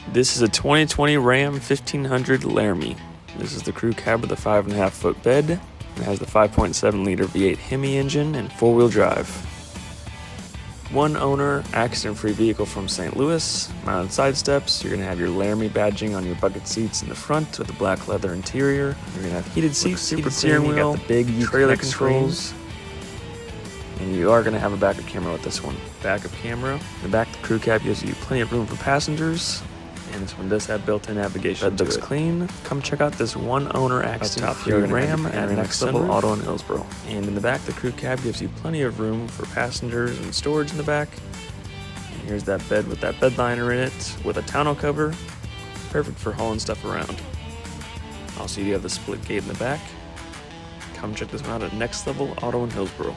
This is a 2020 Ram 1500 Laramie. This is the crew cab with a 5.5-foot bed. It has the 5.7 liter V8 HEMI engine and 4-wheel drive. One owner, accident-free vehicle from St. Louis, mounted side steps. You're going to have your Laramie badging on your bucket seats in the front with the black leather interior. You're going to have heated seats, heated steering wheel, you got the big trailer controls. And you are going to have a backup camera with this one. Backup camera. In the back of the crew cab gives you plenty of room for passengers. And this one does have built-in navigation. Bed looks clean. Come check out this one-owner accident-free Ram and Next Level Auto in Hillsboro. And in the back, the crew cab gives you plenty of room for passengers and storage in the back. And here's that bed with that Bedliner in it with a tonneau cover. Perfect for hauling stuff around. Also, you have the split gate in the back. Come check this one out at Next Level Auto in Hillsboro.